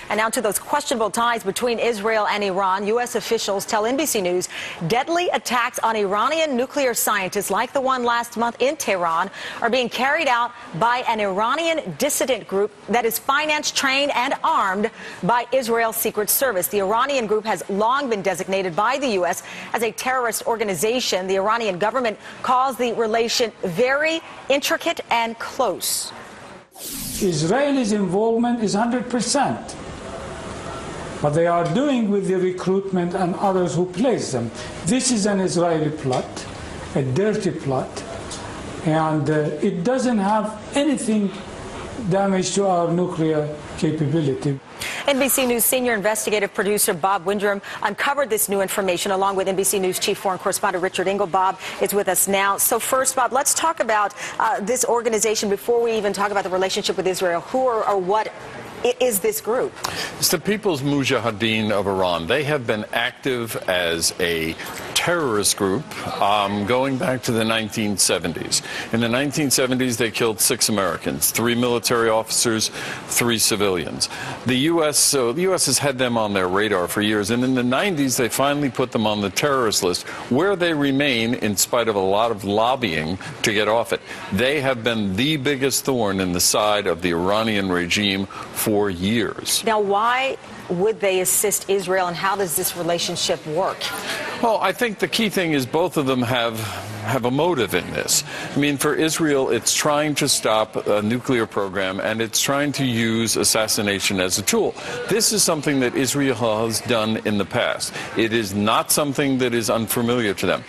And now to those questionable ties between Israel and Iran. U.S. officials tell NBC News deadly attacks on Iranian nuclear scientists like the one last month in Tehran are being carried out by an Iranian dissident group that is financed, trained and armed by Israel's Secret Service. The Iranian group has long been designated by the U.S. as a terrorist organization. The Iranian government calls the relation very intricate and close. Israel's involvement is 100%. What they are doing with the recruitment and others who place them. This is an Israeli plot, a dirty plot, and it doesn't have anything damage to our nuclear capability. NBC News senior investigative producer Bob Windrum uncovered this new information along with NBC News chief foreign correspondent Richard Engel. Bob is with us now. So first, Bob, let's talk about this organization before we even talk about the relationship with Israel. Who or what is this group? It's the People's Mujahideen of Iran. They have been active as a terrorist group going back to the 1970s. In the 1970s, they killed 6 Americans, 3 military officers, 3 civilians. The U.S. has had them on their radar for years, and in the 90s, they finally put them on the terrorist list, where they remain in spite of a lot of lobbying to get off it. They have been the biggest thorn in the side of the Iranian regime for years. Now, why would they assist Israel, and how does this relationship work? Well, I think the key thing is both of them have a motive in this. I mean, for Israel, it's trying to stop a nuclear program, and it's trying to use assassination as a tool. This is something that Israel has done in the past. It is not something that is unfamiliar to them.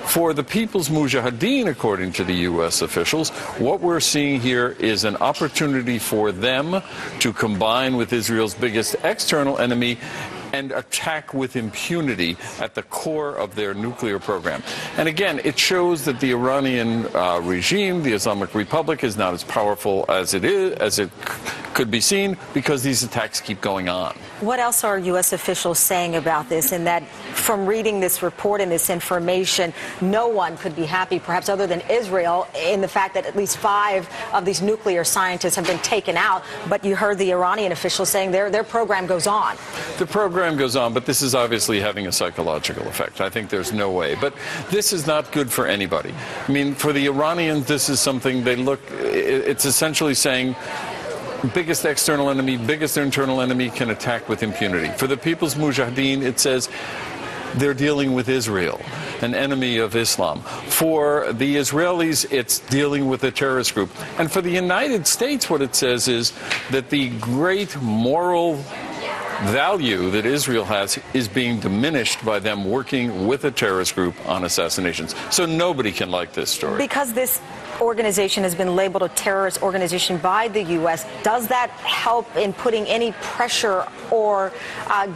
For the People's Mujahideen, according to the U.S. officials, what we're seeing here is an opportunity for them to combine with Israel's biggest external enemy and attack with impunity at the core of their nuclear program. And again, it shows that the Iranian regime, the Islamic Republic, is not as powerful as it could be seen, because these attacks keep going on. What else are U.S. officials saying about this, in that from reading this report and this information, no one could be happy, perhaps other than Israel, in the fact that at least 5 of these nuclear scientists have been taken out, but you heard the Iranian officials saying their program goes on. The program goes on, but this is obviously having a psychological effect. I think there's no way. But this is not good for anybody. I mean, for the Iranians, this is something it's essentially saying, biggest external enemy, biggest internal enemy can attack with impunity. For the People's Mujahideen, it says they're dealing with Israel, an enemy of Islam. For the Israelis, it's dealing with a terrorist group. And for the United States, what it says is that the great moral value that Israel has is being diminished by them working with a terrorist group on assassinations. So nobody can like this story. Because this organization has been labeled a terrorist organization by the U.S., does that help in putting any pressure or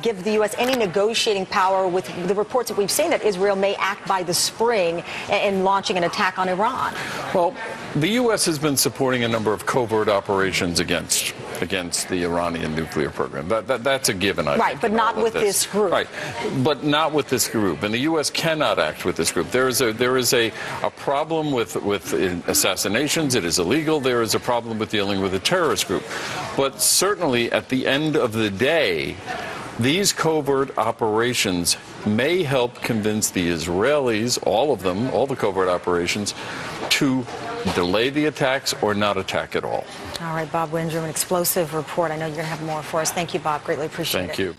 give the U.S. any negotiating power with the reports that we've seen that Israel may act by the spring in launching an attack on Iran? Well, the U.S. has been supporting a number of covert operations against the Iranian nuclear program. That's a given, I think. Right, but not with this group. Right, but not with this group. And the U.S. cannot act with this group. There is a problem with assassinations. It is illegal. There is a problem with dealing with a terrorist group. But certainly, at the end of the day, these covert operations may help convince the Israelis, all of them, all the covert operations, to delay the attacks or not attack at all. All right, Bob Windrum, an explosive report. I know you're going to have more for us. Thank you, Bob. Greatly appreciate it. Thank you.